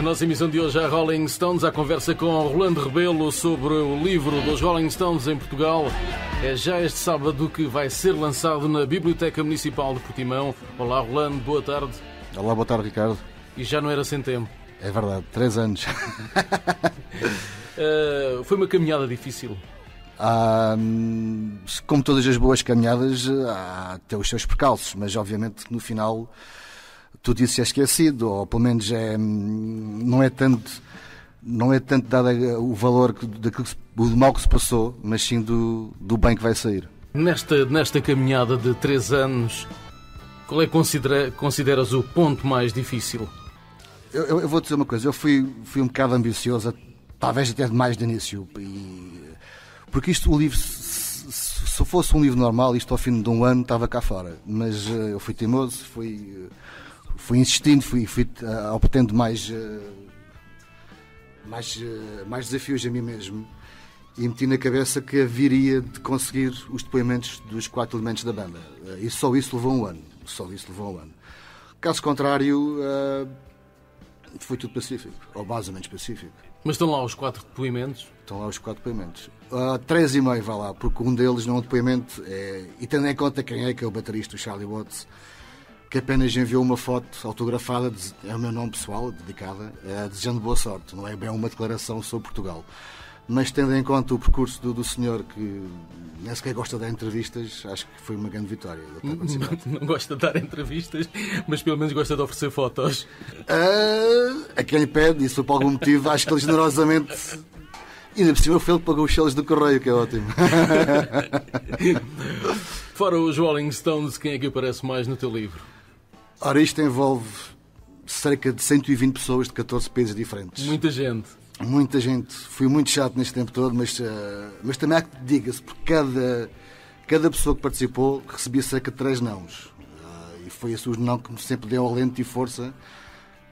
nossa emissão de hoje, a Rolling Stones, a conversa com Rolando Rebelo sobre o livro dos Rolling Stones em Portugal. É já este sábado que vai ser lançado na Biblioteca Municipal de Portimão. Olá, Rolando, boa tarde. Olá, boa tarde, Ricardo. E já não era sem tempo. É verdade, 3 anos. Foi uma caminhada difícil. Como todas as boas caminhadas, há até os seus percalços, mas obviamente no final tudo isso é esquecido, ou pelo menos não é tanto dado o valor do mal que se passou, mas sim do bem que vai sair. Nesta caminhada de 3 anos, qual é que consideras o ponto mais difícil? Eu vou dizer uma coisa, eu fui um bocado ambicioso, talvez até demais de início, porque o livro, se fosse um livro normal, isto ao fim de um ano estava cá fora, mas eu fui teimoso, fui insistindo, fui obtendo mais desafios a mim mesmo e meti na cabeça que haveria de conseguir os depoimentos dos 4 elementos da banda, e só isso levou um ano. Caso contrário, foi tudo pacífico, ou basicamente pacífico. Mas estão lá os 4 depoimentos? Estão lá os 4 depoimentos. 3,5 vai lá, porque um deles não é um depoimento, e tendo em conta quem é que é o baterista, o Charlie Watts, que apenas enviou uma foto autografada, é o meu nome pessoal, dedicada, desejando boa sorte. Não é bem uma declaração sobre Portugal. Mas tendo em conta o percurso do senhor, que nem sequer gosta de dar entrevistas, acho que foi uma grande vitória. Não gosta de dar entrevistas, mas pelo menos gosta de oferecer fotos. A quem lhe pede, isso por algum motivo, acho que ele generosamente... E ainda por cima foi ele que pagou os selos do correio, que é ótimo. Fora os Rolling Stones, quem é que aparece mais no teu livro? Ora, isto envolve cerca de 120 pessoas de 14 países diferentes. Muita gente. Muita gente. Fui muito chato neste tempo todo, mas também há que diga-se, porque cada pessoa que participou recebia cerca de 3 nãos. E foi esse o não que me sempre deu alento e força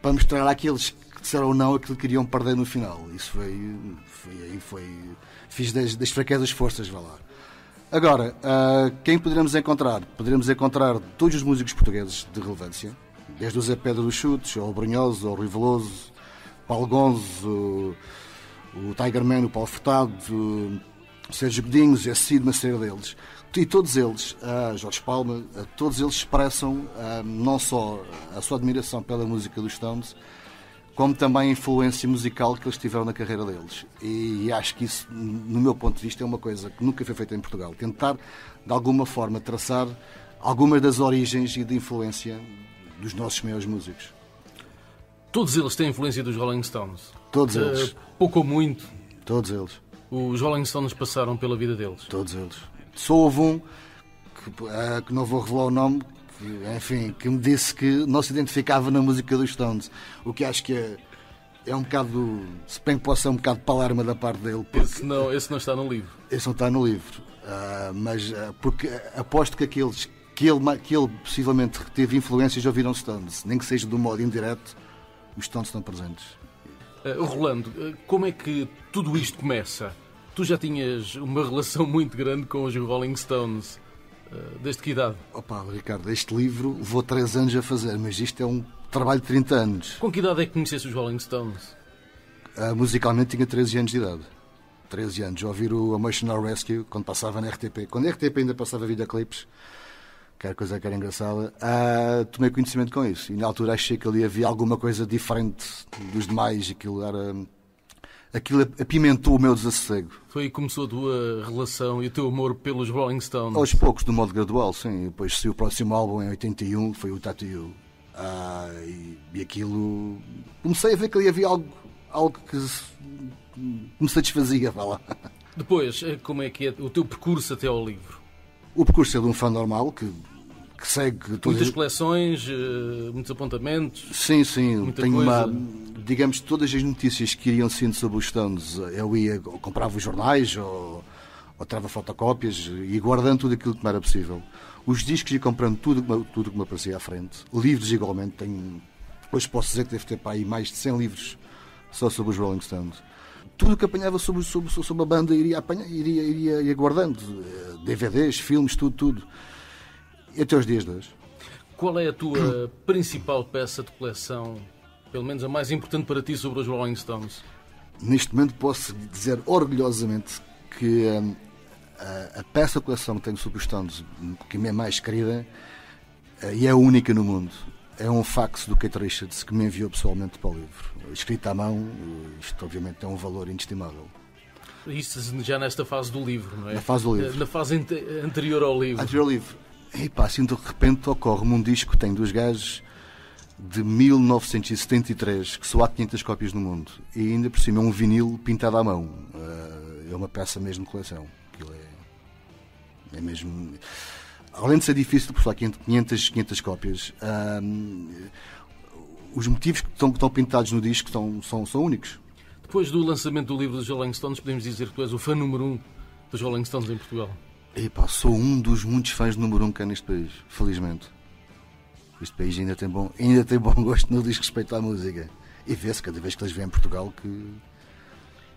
para mostrar àqueles que disseram não aquilo que queriam perder no final. Isso foi fiz das fraquezas forças, vá lá. Agora, quem poderemos encontrar? Poderemos encontrar todos os músicos portugueses de relevância, desde o Zé Pedro dos Chutes, ao Brunhoso, ao Rui Veloso, Paulo Gonzo, o Tiger Man, o Paulo Furtado, o Sérgio Godinho, o Zé Cid, uma série deles. E todos eles, Jorge Palma, todos eles expressam não só a sua admiração pela música dos Stones, como também a influência musical que eles tiveram na carreira deles. E acho que isso, no meu ponto de vista, é uma coisa que nunca foi feita em Portugal. Tentar, de alguma forma, traçar algumas das origens e de influência dos nossos maiores músicos. Todos eles têm influência dos Rolling Stones? Todos eles. Pouco ou muito? Todos eles. Os Rolling Stones passaram pela vida deles? Todos eles. Só houve um, que não vou revelar o nome, que me disse que não se identificava na música dos Stones, o que acho que é um bocado, se bem que possa ser um bocado palerma da parte dele. Esse não está no livro. Esse não está no livro, mas porque aposto que aqueles que ele possivelmente teve influências ouviram Stones, nem que seja de um modo indireto, os Stones estão presentes. Rolando, como é que tudo isto começa? Tu já tinhas uma relação muito grande com os Rolling Stones. Desde que idade? Opa, Ricardo, este livro vou 3 anos a fazer, mas isto é um trabalho de 30 anos. Com que idade é que conheceste os Rolling Stones? Musicalmente tinha 13 anos de idade. 13 anos, a ouvir o Emotional Rescue, quando passava na RTP. Quando a RTP ainda passava videoclipes, que era coisa que era engraçada, tomei conhecimento com isso. E na altura achei que ali havia alguma coisa diferente dos demais. Aquilo apimentou o meu desassossego. Foi aí que começou a tua relação e o teu amor pelos Rolling Stones? Aos poucos, de modo gradual, sim. Depois saiu o próximo álbum em 81, foi o Tattoo You. E aquilo... Comecei a ver que ali havia algo que me satisfazia, vá lá. Depois, como é que é o teu percurso até ao livro? O percurso é de um fã normal, que segue... Muitas coleções, muitos apontamentos? Sim, tenho coisa. Digamos, todas as notícias que iriam sendo sobre os Stones, eu ia, ou comprava os jornais, ou trava fotocópias, e guardando tudo aquilo que me era possível. Os discos ia comprando tudo que me aparecia à frente. Livros, igualmente, depois posso dizer que devo ter para aí mais de 100 livros só sobre os Rolling Stones. Tudo o que apanhava sobre a banda iria guardando. DVDs, filmes, tudo. E até os dias de hoje. Qual é a tua principal peça de coleção pelo menos a mais importante para ti sobre os Rolling Stones? Neste momento posso dizer orgulhosamente que a peça de coleção que tenho sobre os Stones, que me é mais querida, e é a única no mundo, é um fax do Keith Richards que me enviou pessoalmente para o livro. Escrito à mão, isto obviamente tem um valor inestimável. Isso já nesta fase do livro, não é? Na fase do livro. Na fase anterior ao livro. Anterior ao livro. E pá, assim de repente ocorre-me um disco que tem dos gajos de 1973, que só há 500 cópias no mundo. E ainda por cima é um vinil pintado à mão. É uma peça mesmo de coleção. Aquilo é mesmo... Além de ser difícil, por falar 500 cópias, os motivos que estão pintados no disco são únicos. Depois do lançamento do livro dos Rolling Stones, podemos dizer que tu és o fã número 1 dos Rolling Stones em Portugal? Epá, sou um dos muitos fãs número 1 que há neste país, felizmente. Este país ainda tem bom gosto no diz respeito à música. E vê-se cada vez que eles vêm em Portugal que...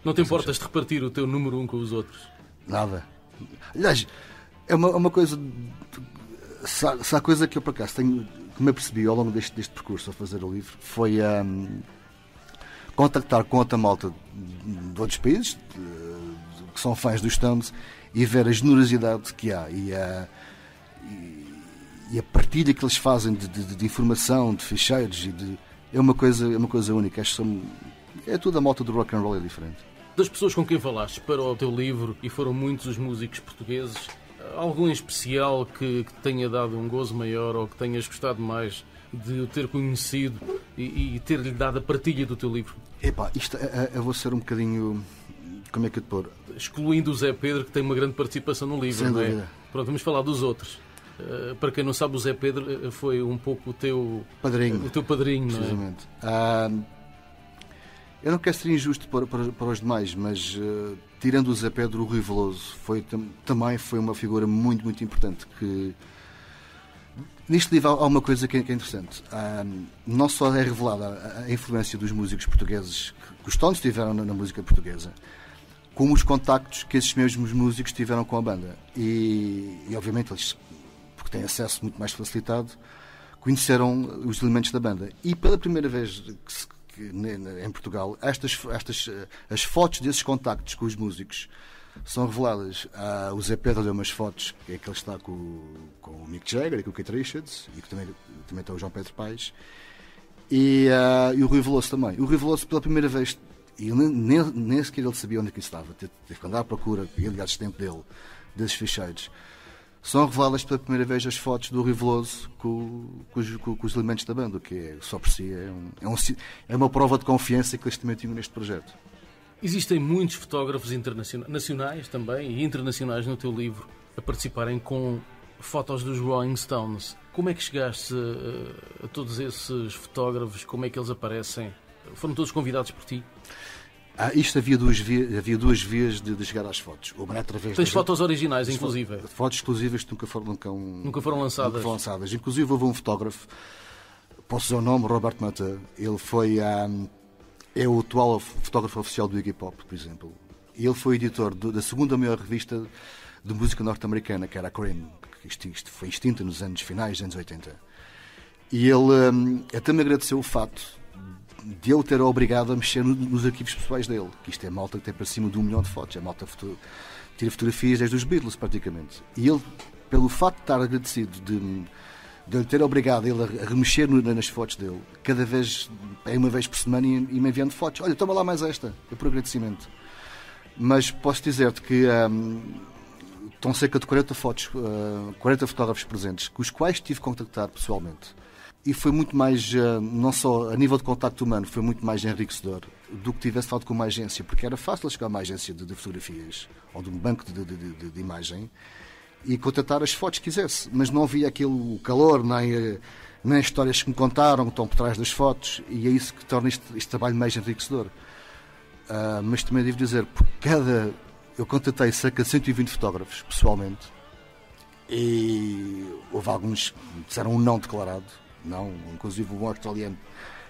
Não te importas de repartir o teu número 1 com os outros? Nada. Aliás, é uma coisa... Se há coisa que eu por acaso tenho, que me apercebi ao longo deste percurso a fazer o livro, foi contactar com outra malta de outros países que são fãs dos Stones e ver a generosidade que há e a partilha que eles fazem de informação, de ficheiros é uma coisa única. Acho que é tudo a malta do rock and roll é diferente. Das pessoas com quem falaste para o teu livro, e foram muitos os músicos portugueses, algum em especial que tenha dado um gozo maior ou que tenhas gostado mais de o ter conhecido e ter-lhe dado a partilha do teu livro? Epá, isto eu vou ser um bocadinho... Como é que eu te pôr? Excluindo o Zé Pedro, que tem uma grande participação no livro, sem não é? dúvida. Pronto, vamos falar dos outros. Para quem não sabe, o Zé Pedro foi um pouco o teu padrinho, precisamente. Não é? Eu não quero ser injusto para os demais, mas tirando o Zé Pedro, o Rui Veloso também foi uma figura muito, muito importante. Que neste livro há uma coisa que é interessante. Não só é revelada a influência dos músicos portugueses que os Stones tiveram na música portuguesa, como os contactos que esses mesmos músicos tiveram com a banda. E obviamente eles, porque têm acesso muito mais facilitado, conheceram os elementos da banda. E pela primeira vez em Portugal, as fotos desses contactos com os músicos são reveladas. O Zé Pedro deu umas fotos que ele está com o Mick Jagger e com o Keith Richards, e que também está o João Pedro Paes, e o Rui Veloso também. O Rui Veloso, pela primeira vez, e nem sequer ele sabia onde é que estava, teve que andar à procura, e ele assistente dele, desses ficheiros. São reveladas pela primeira vez as fotos do Rui Veloso com os elementos da banda, o que só por si é uma prova de confiança que eles também tinham neste projeto. Existem muitos fotógrafos nacionais também e internacionais no teu livro a participarem com fotos dos Rolling Stones. Como é que chegaste a todos esses fotógrafos? Como é que eles aparecem? Foram todos convidados por ti? Isto havia duas vias de chegar às fotos. Uma através Tens fotos originais, inclusive? Fotos exclusivas que nunca foram lançadas. Inclusive houve um fotógrafo, posso dizer o nome, Robert Mata. Ele foi é o atual fotógrafo oficial do Iggy Pop, por exemplo. Ele foi editor da segunda maior revista de música norte-americana, que era a Cream, que isto foi extinta nos finais dos anos 80. E ele até me agradeceu o facto de ele ter obrigado a mexer nos arquivos pessoais dele, que isto é malta que tem para cima de 1 milhão de fotos, é malta tira fotografias desde os Beatles praticamente, e ele, pelo facto de estar agradecido de ele ter obrigado ele a remexer nas fotos dele, cada vez, uma vez por semana, e me enviando fotos, olha, toma lá mais esta, é por agradecimento. Mas posso dizer-te que estão cerca de 40 fotos, 40 fotógrafos presentes, com os quais tive que contactar pessoalmente. E foi muito mais, não só a nível de contacto humano, foi muito mais enriquecedor do que tivesse falado com uma agência, porque era fácil chegar a uma agência de fotografias ou de um banco de imagem e contratar as fotos que quisesse, mas não havia aquele calor, nem as histórias que me contaram que estão por trás das fotos, e é isso que torna este trabalho mais enriquecedor. Mas também devo dizer, eu contratei cerca de 120 fotógrafos pessoalmente, e houve alguns que disseram um não declarado. Não, inclusive um australiano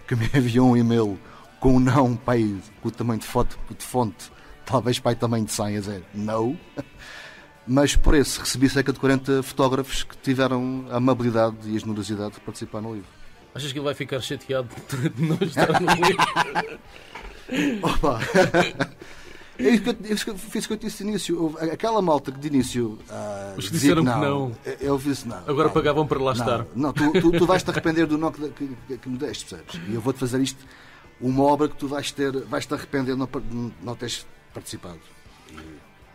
que me enviou um e-mail com um não, pai, com o tamanho de fonte, talvez pai tamanho de 100, a dizer não. Mas por isso recebi cerca de 40 fotógrafos que tiveram a amabilidade e a generosidade de participar no livro. Achas que ele vai ficar chateado de não estar no livro? Opa! É isso que eu disse no início. Aquela malta que de início. Os que disseram que não. Eu disse não. Agora pagavam para lá estar. Não, tu vais-te arrepender do não que me deste, percebes? E eu vou-te fazer isto, uma obra que tu vais-te arrepender de não teres participado.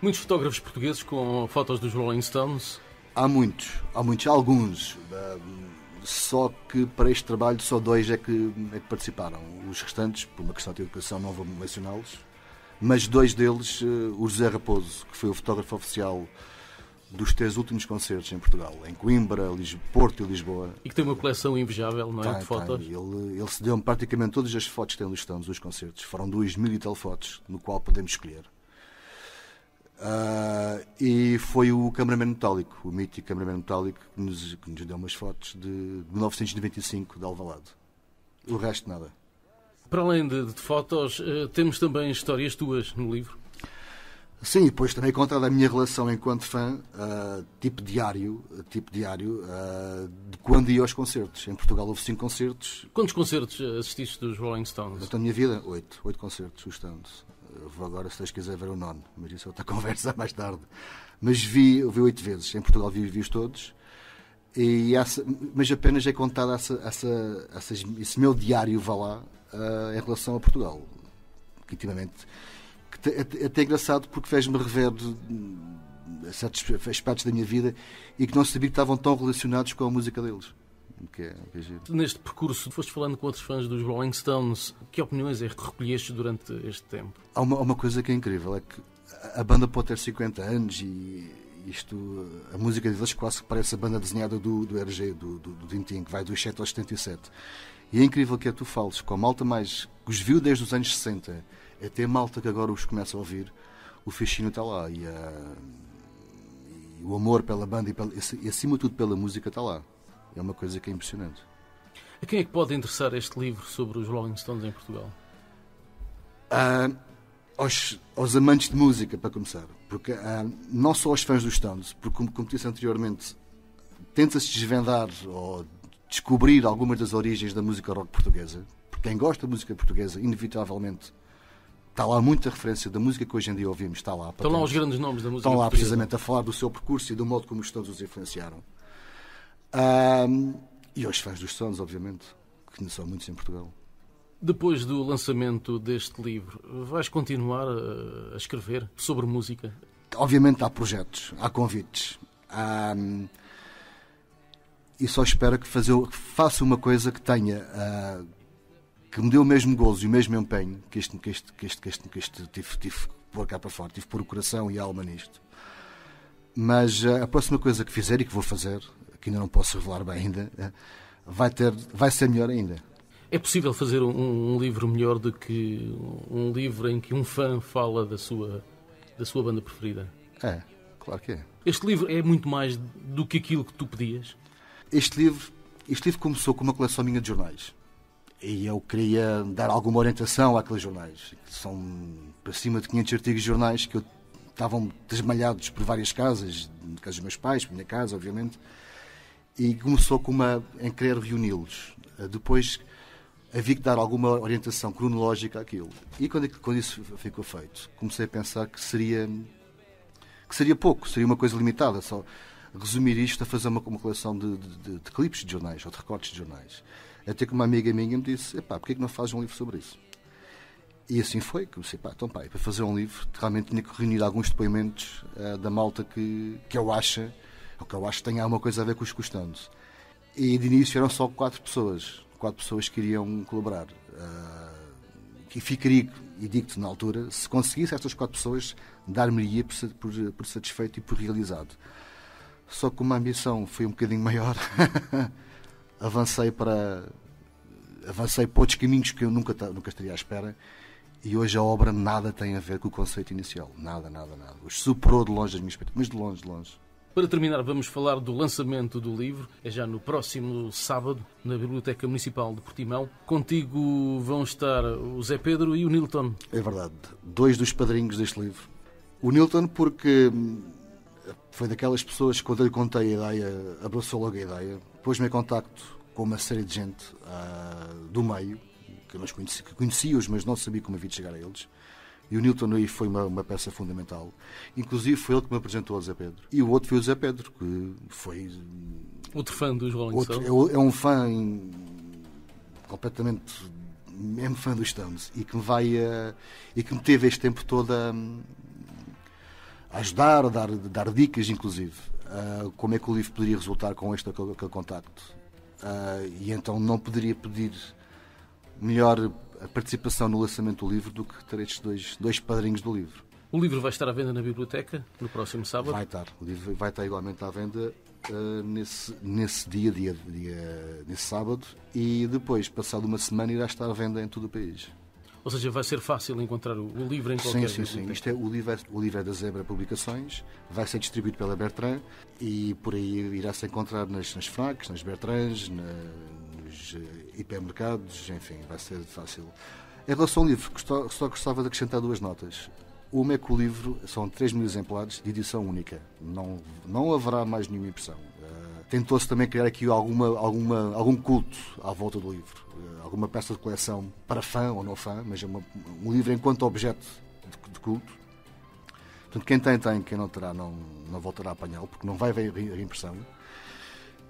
Muitos fotógrafos portugueses com fotos dos Rolling Stones. Há alguns. Só que para este trabalho só 2 é que participaram. Os restantes, por uma questão de educação, não vou mencioná-los. Mas 2 deles, o José Raposo, que foi o fotógrafo oficial dos 3 últimos concertos em Portugal, em Coimbra, Porto e Lisboa. E que tem uma coleção invejável, não é? De fotos. Ele cedeu-me praticamente todas as fotos que tem dos Stones, dos concertos. Foram 2.000 e tal fotos, no qual podemos escolher. E foi o cameraman metálico, o mítico cameraman metálico, que nos deu umas fotos de 1995 de Alvalade. O resto, nada. Para além de fotos, temos também histórias tuas no livro? Sim, e depois também contada a minha relação enquanto fã, tipo diário, de quando ia aos concertos. Em Portugal houve 5 concertos. Quantos concertos assististe dos Rolling Stones? Na minha vida, 8 concertos, os Stones. Vou agora, se Deus quiser, ver o 9, mas isso é outra conversa mais tarde. Mas vi 8 vezes. Em Portugal vi-os todos. Mas apenas é contado esse meu diário, vá lá, em relação a Portugal. Que, intimamente, é até engraçado porque fez-me rever certos aspectos da minha vida e que não sabia que estavam tão relacionados com a música deles. Que é giro. Neste percurso, foste falando com outros fãs dos Rolling Stones. Que opiniões é que recolheste durante este tempo? Há uma coisa que é incrível, é que a banda pode ter 50 anos e a música deles quase parece a banda desenhada do RG, do Tintin, que vai dos 7 aos 77. E é incrível que tu fales com a malta mais que os viu desde os anos 60, até a malta que agora os começa a ouvir, o fascínio está lá e o amor pela banda e acima de tudo pela música está lá. É uma coisa que é impressionante. A quem é que pode interessar este livro sobre os Rolling Stones em Portugal? Aos amantes de música, para começar. Porque não só aos fãs dos Stones, porque, como disse anteriormente, tenta-se desvendar ou descobrir algumas das origens da música rock portuguesa. Porque quem gosta de música portuguesa, inevitavelmente, está lá muita referência da música que hoje em dia ouvimos. Estão lá os grandes nomes da música portuguesa. Estão lá precisamente a falar do seu percurso e do modo como os Stones os influenciaram. E aos fãs dos Stones, obviamente, que não são muitos em Portugal. Depois do lançamento deste livro, vais continuar a escrever sobre música? Obviamente há projetos, há convites. E só espero que faça uma coisa que tenha, que me dê o mesmo gozo e o mesmo empenho que este tive que pôr cá para fora, tive que pôr o coração e a alma nisto. Mas a próxima coisa que fizer e que vou fazer, que ainda não posso revelar bem ainda, vai ser melhor ainda. É possível fazer um livro melhor do que um livro em que um fã fala da sua banda preferida? É, claro que é. Este livro é muito mais do que aquilo que tu pedias? Este livro começou com uma coleção minha de jornais. E eu queria dar alguma orientação àqueles jornais. São para cima de 500 artigos de jornais que estavam desmalhados por várias casas, na casa dos meus pais, por minha casa, obviamente. E começou em querer reuni-los. Depois havia que dar alguma orientação cronológica àquilo. E quando isso ficou feito, comecei a pensar que seria pouco, seria uma coisa limitada, só resumir isto a fazer uma coleção de clipes de jornais, ou de recortes de jornais. Até que uma amiga minha me disse, porquê que não fazes um livro sobre isso? E assim foi, comecei, para fazer um livro, realmente tinha que reunir alguns depoimentos da malta que eu acho que tenha alguma coisa a ver com os Stones. E de início eram só 4 pessoas que iriam colaborar. Que ficaria, e digo-te na altura, se conseguisse estas 4 pessoas, dar-me-ia por satisfeito e por realizado. Só que uma ambição foi um bocadinho maior, avancei para outros caminhos que eu nunca estaria à espera, e hoje a obra nada tem a ver com o conceito inicial. Nada. Hoje superou de longe as minhas expectativas, mas de longe. Para terminar, vamos falar do lançamento do livro. É já no próximo sábado, na Biblioteca Municipal de Portimão. Contigo vão estar o Zé Pedro e o Nilton. É verdade. 2 dos padrinhos deste livro. O Nilton porque foi daquelas pessoas que, quando eu lhe contei a ideia, abraçou logo a ideia, pôs-me em contacto com uma série de gente do meio, que eu conhecia-os, mas não sabia como havia de chegar a eles. E o Newton aí foi uma peça fundamental. Inclusive foi ele que me apresentou ao Zé Pedro. E o outro foi o Zé Pedro, que foi... Outro fã dos Rolling Stones. É um fã completamente... mesmo fã dos Stones. E que me teve este tempo todo a ajudar, a dar dicas, inclusive. Como é que o livro poderia resultar com aquele contacto. E então não poderia pedir melhor a participação no lançamento do livro do que ter estes dois padrinhos do livro. O livro vai estar à venda na biblioteca no próximo sábado? Vai estar. O livro vai estar igualmente à venda nesse dia, nesse sábado, e depois, passado uma semana, irá estar à venda em todo o país. Ou seja, vai ser fácil encontrar o livro em qualquer biblioteca? Sim. O livro é da Zebra Publicações, vai ser distribuído pela Bertrand e por aí irá-se encontrar nas FNACs, nas Bertrands, nos hipermercados, enfim, vai ser fácil. Em relação ao livro, só gostava de acrescentar 2 notas. Uma é que o livro são 3.000 exemplares de edição única, não haverá mais nenhuma impressão. Tentou-se também criar aqui algum culto à volta do livro, alguma peça de coleção para fã ou não fã, mas é um livro enquanto objeto de culto. Portanto, quem tem, quem não terá, não voltará a apanhá-lo, porque não vai ver a impressão.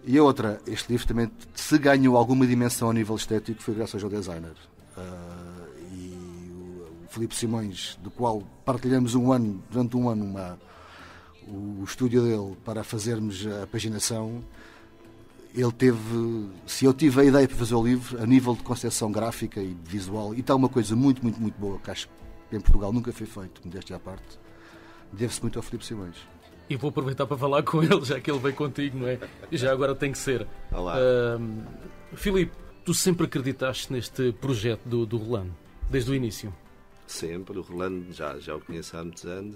E a outra, este livro também, se ganhou alguma dimensão a nível estético, foi graças ao designer. E o Filipe Simões, do qual partilhamos durante um ano, o estúdio dele para fazermos a paginação. Ele se eu tive a ideia para fazer o livro, a nível de concepção gráfica e visual, e está uma coisa muito, muito, muito boa, que acho que em Portugal nunca foi feito, modéstia à parte, deve-se muito ao Filipe Simões. E vou aproveitar para falar com ele, já que ele veio contigo, não é? E já agora tem que ser. Olá. Filipe, tu sempre acreditaste neste projeto do Rolando, desde o início? Sempre. O Rolando já o conheço há muitos anos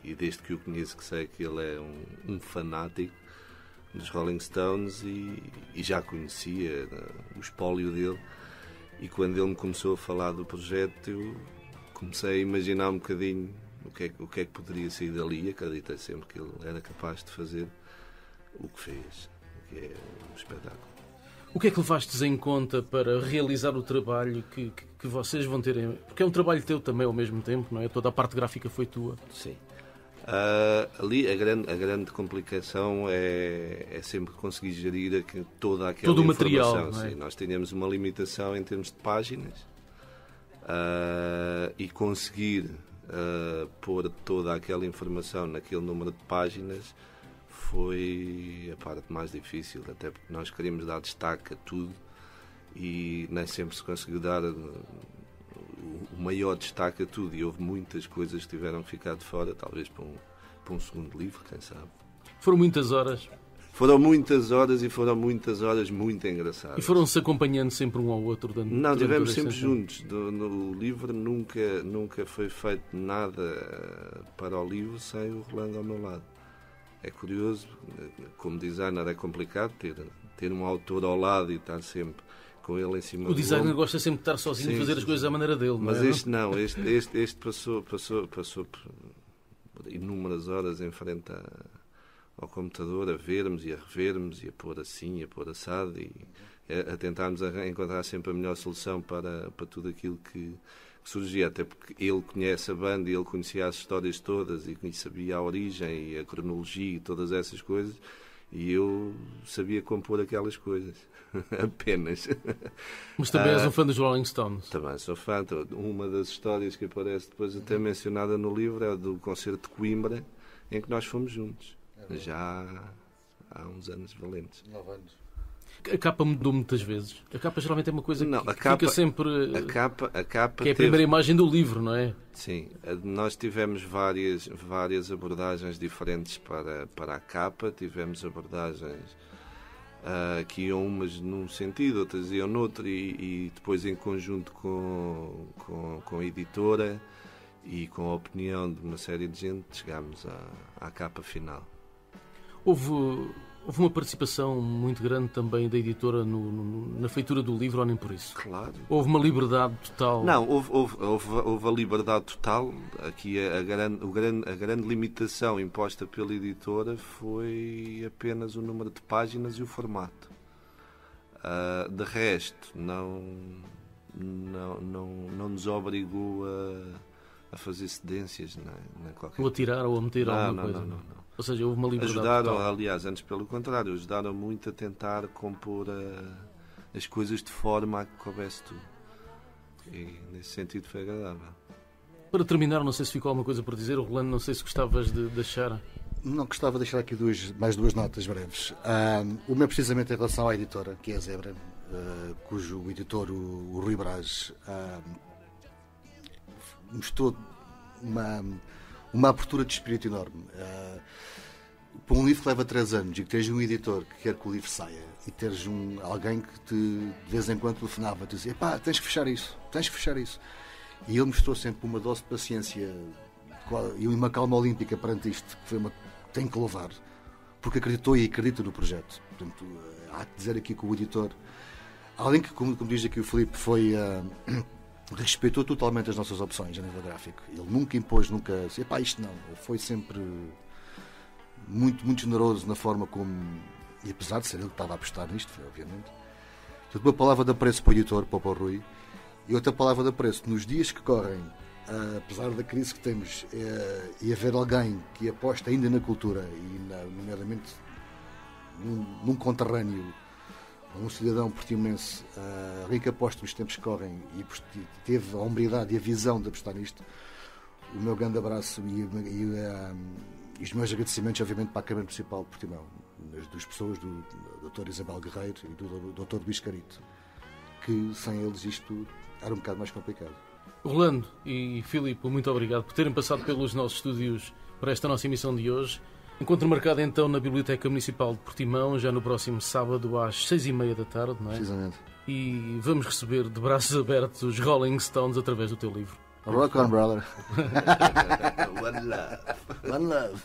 e desde que o conheço que sei que ele é um fanático dos Rolling Stones e já conhecia o espólio dele. E quando ele me começou a falar do projeto, eu comecei a imaginar um bocadinho o que é que poderia sair dali, e acreditei sempre que ele era capaz de fazer o que fez, que é um espetáculo. O que é que levastes em conta para realizar o trabalho que vocês vão ter? Porque é um trabalho teu também ao mesmo tempo, não é? Toda a parte gráfica foi tua. Sim. Ali a grande complicação é sempre conseguir gerir toda aquela todo o informação. material, não é? Sim, nós tínhamos uma limitação em termos de páginas e conseguir pôr toda aquela informação naquele número de páginas foi a parte mais difícil, até porque nós queríamos dar destaque a tudo e nem sempre se conseguiu dar o maior destaque a tudo, e houve muitas coisas que tiveram que ficar de fora, talvez para um segundo livro, quem sabe. Foram muitas horas. Foram muitas horas e foram muitas horas muito engraçadas. E foram-se acompanhando sempre um ao outro? Não, estivemos sempre juntos. No livro nunca foi feito nada para o livro sem o Rolando ao meu lado. É curioso, como designer é complicado ter um autor ao lado e estar sempre com ele em cima do O designer ombro. gosta sempre de estar sozinho e fazer as coisas à maneira dele. Mas não é? Este passou por inúmeras horas em frente ao computador a vermos e a revermos e a pôr assim, a pôr assado e a tentarmos encontrar sempre a melhor solução para tudo aquilo que surgia, até porque ele conhece a banda e ele conhecia as histórias todas e sabia a origem e a cronologia e todas essas coisas, e eu sabia compor aquelas coisas apenas. Mas também és um fã dos Rolling Stones. Também sou fã. Uma das histórias que aparece depois até mencionada no livro é do concerto de Coimbra, em que nós fomos juntos, já há uns anos valentes. 9 anos. A capa mudou muitas vezes. A capa geralmente é uma coisa que fica sempre... A capa que é a primeira imagem do livro, não é? Sim. Nós tivemos várias abordagens diferentes para a capa. Tivemos abordagens que iam umas num sentido, outras iam noutro, e depois em conjunto com a editora e com a opinião de uma série de gente chegámos à capa final. Houve uma participação muito grande também da editora na feitura do livro, ou nem por isso? Claro. Houve uma liberdade total? Não, houve a liberdade total. Aqui a grande limitação imposta pela editora foi apenas o número de páginas e o formato. De resto, não nos obrigou a fazer cedências, nem qualquer... Ou a tirar ou a meter alguma coisa. Não. Ou seja, houve uma liberdade Ajudaram, total. aliás, antes pelo contrário, ajudaram muito a tentar compor as coisas de forma a que coubesse tudo. E nesse sentido foi agradável. Para terminar, não sei se ficou alguma coisa para dizer, Rolando, não sei se gostavas de deixar. Não, gostava de deixar aqui mais duas notas breves. Uma é precisamente em relação à editora, que é a Zebra, cujo editor, o Rui Braz, mostrou uma abertura de espírito enorme. Para um livro que leva 3 anos e que tens um editor que quer que o livro saia e teres alguém que de vez em quando telefonava e te dizia: pá, tens que fechar isso. E ele mostrou sempre uma dose de paciência e uma calma olímpica perante isto, que tem que louvar, porque acreditou e acredita no projeto. Portanto, há que dizer aqui que o editor, além que, como diz aqui o Filipe, respeitou totalmente as nossas opções a nível gráfico. Ele nunca impôs, disse, pá, isto não. Ele foi sempre muito, muito generoso na forma como, e apesar de ser ele que estava a apostar nisto, obviamente. Portanto, uma palavra de apreço para o editor, para o Rui, e outra palavra de apreço nos dias que correm, apesar da crise que temos, e haver alguém que aposta ainda na cultura, e nomeadamente num conterrâneo, um cidadão portimonense, alguém que aposta nos tempos que correm e teve a hombridade e a visão de apostar nisto, o meu grande abraço e os meus agradecimentos, obviamente, para a Câmara Municipal de Portimão, das pessoas do Dr. Isabel Guerreiro e do Dr. Luís Carito, que sem eles isto era um bocado mais complicado. Rolando e Filipe, muito obrigado por terem passado pelos nossos estúdios para esta nossa emissão de hoje. Encontro marcado então na Biblioteca Municipal de Portimão, já no próximo sábado às 6h30 da tarde, não é? Precisamente. E vamos receber de braços abertos os Rolling Stones através do teu livro. Rock on, brother. One love. One love.